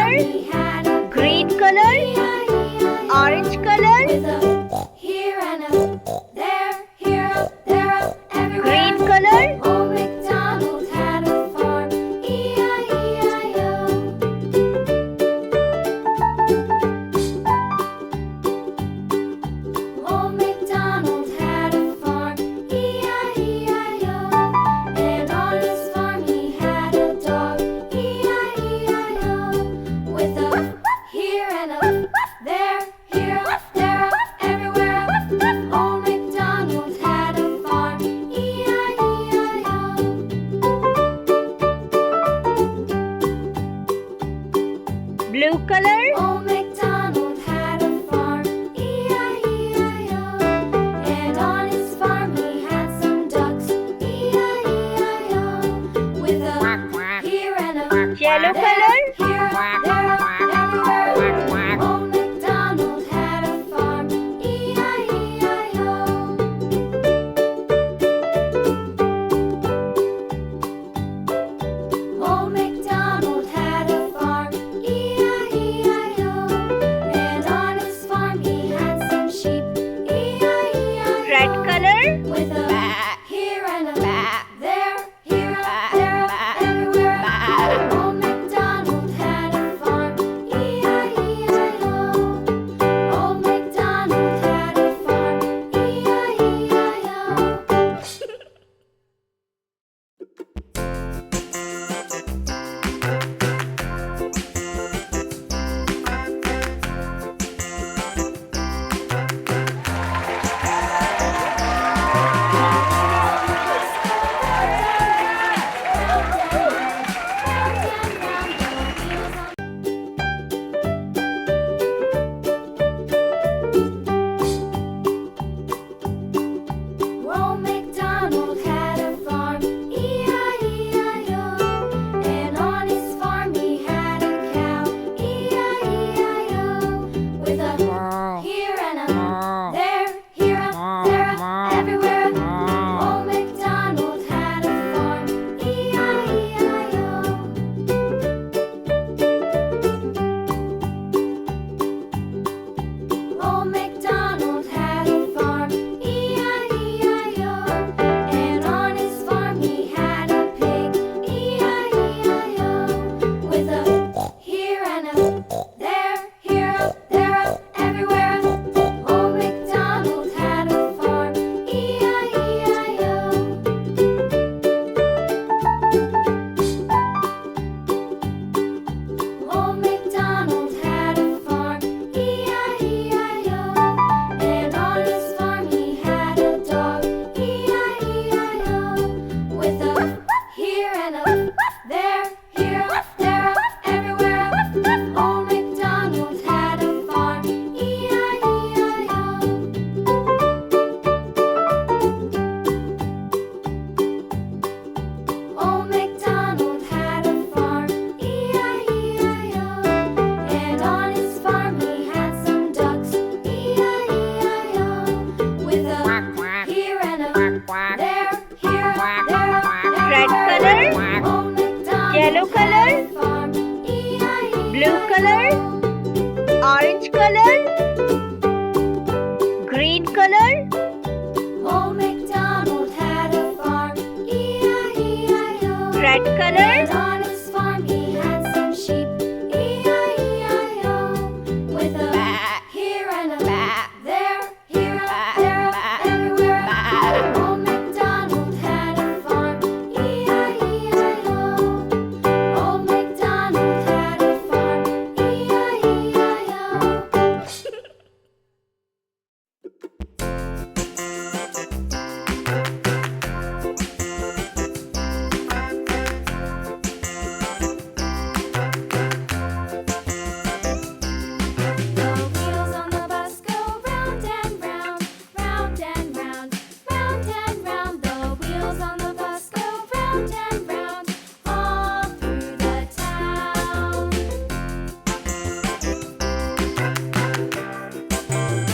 color, green color, orange color, Here and a there, here up, there up, everywhere. green color, Old MacDonald had a farm, E-I-E-I-O. Old MacDonald had a farm, E-I-E-I-O. And on his farm he had a dog, E-I-E-I-O. With a here and a there, here up, there up, everywhere. Old MacDonald had a farm, E-I-E-I-O. blue color, Old MacDonald had a farm, E-I-E-I-O. And on his farm he had some ducks, E-I-E-I-O. With a here and a yellow there, color, here up, there up, everywhere. Old MacDonald had a farm, E-I-E-I-O. Old MacDonald had a farm, E-I-E-I-O. And on his farm he had some sheep, E-I-E-I-O. red color, With a here and a there, here up, there up, everywhere. Old MacDonald had a farm, E-I-E-I-O. Old MacDonald had a farm, Old MacDonald had a farm, E-I-E-I-O. And on his farm he had a cow, E-I-E-I-O. With a here and a there, here up, there up, everywhere. Old MacDonald had a farm, E-I-E-I-O. Old MacDonald had a farm, E-I-E-I-O. And on his farm he had a pig, E-I-E-I-O. With a here and a there, here up, there up, everywhere. Old MacDonald had a farm, E-I-E-I-O. Old MacDonald had a farm, E-I-E-I-O. And on his farm he had a dog, E-I-E-I-O. With a here and a there, here up, there up, everywhere. Old MacDonald had a farm, E-I-E-I-O. Old MacDonald had a farm, E-I-E-I-O. And on his farm he had some ducks, E-I-E-I-O. With a here and a there, here up, there up, red color, everywhere. Old MacDonald yellow color, had a farm, E-I-E-I-O. blue color, orange color, green color, Old MacDonald had a farm, E-I-E-I-O. red color, And on his farm he had some sheep, E-I-E-I-O. With a here and a there, here up, there up, everywhere. Old MacDonald had a farm, E-I-E-I-O. Old MacDonald had a farm,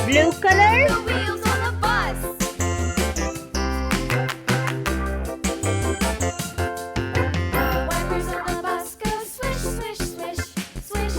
blue color, The wheels on the bus. The wipers on the bus go swish, swish, swish, swish,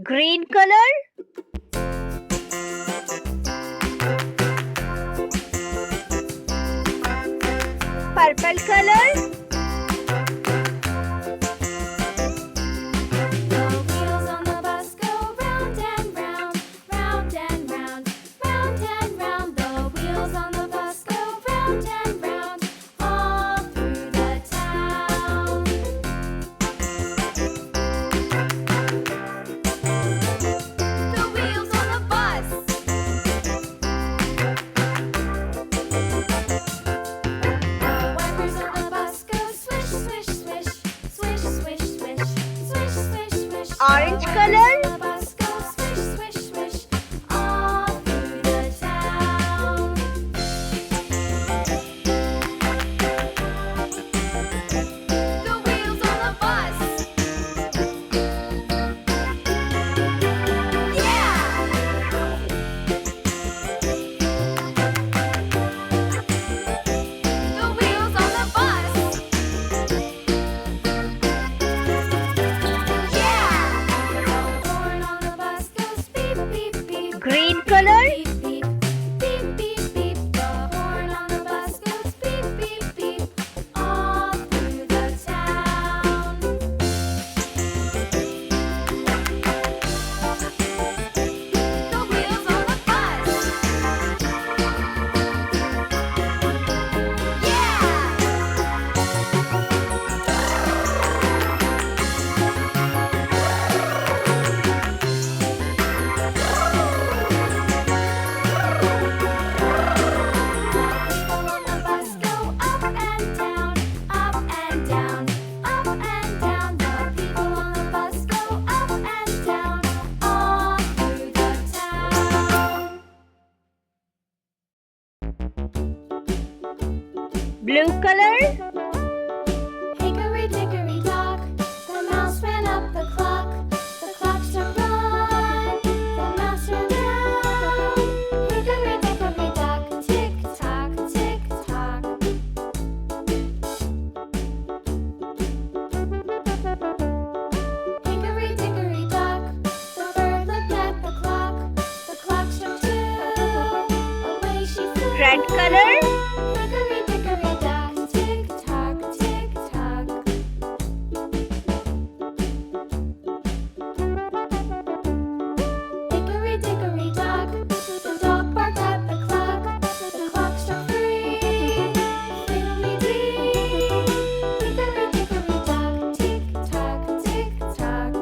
Green color. Purple color. The wheels on the bus go round and round, round and round, round and round. The wheels on the bus go round and round, all through the town. The wheels on the bus. The wipers on the bus go swish, swish, swish, swish, swish, swish, swish, swish, swish. Orange The color. wipers on the bus go swish, swish, swish, all through the town. The wheels on the bus. Yeah! The wheels on the bus. Yeah! The horn on the bus goes beep, beep, beep. Green color. Beep, beep, beep, beep, beep. The horn on the bus goes beep, beep, beep, all through the town. The wheels on the bus. People on the bus go up and down, up and down, up and down. The people on the bus go up and down, all through the town. Blue color. Hickory dickory dock, the mouse ran up the clock. The clock struck one, the mouse ran down. Hickory dickory dock, tick tock, tick tock. Hickory dickory dock, the bird looked at the clock. The clock struck two, away she flew. Red color. Hickory dickory dock, tick tock, tick tock. Hickory dickory dock, the dog barked at the clock. The clock struck three, fiddly-dee. Hickory dickory dock, tick tock, tick tock.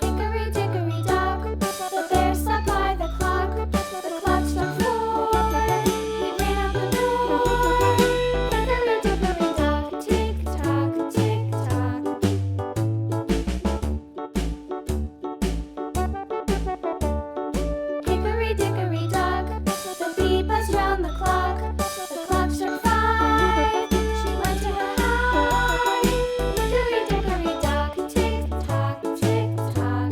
Hickory dickory dock, the bear sat by the clock. The clock struck four, he ran out the door. Hickory dickory dock, tick tock, tick tock. Hickory dickory dock, the bee buzzed round the clock. The clock struck five, she went to her hive. Hickory dickory dock, tick tock, tick tock.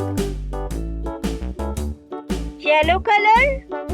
Yellow color.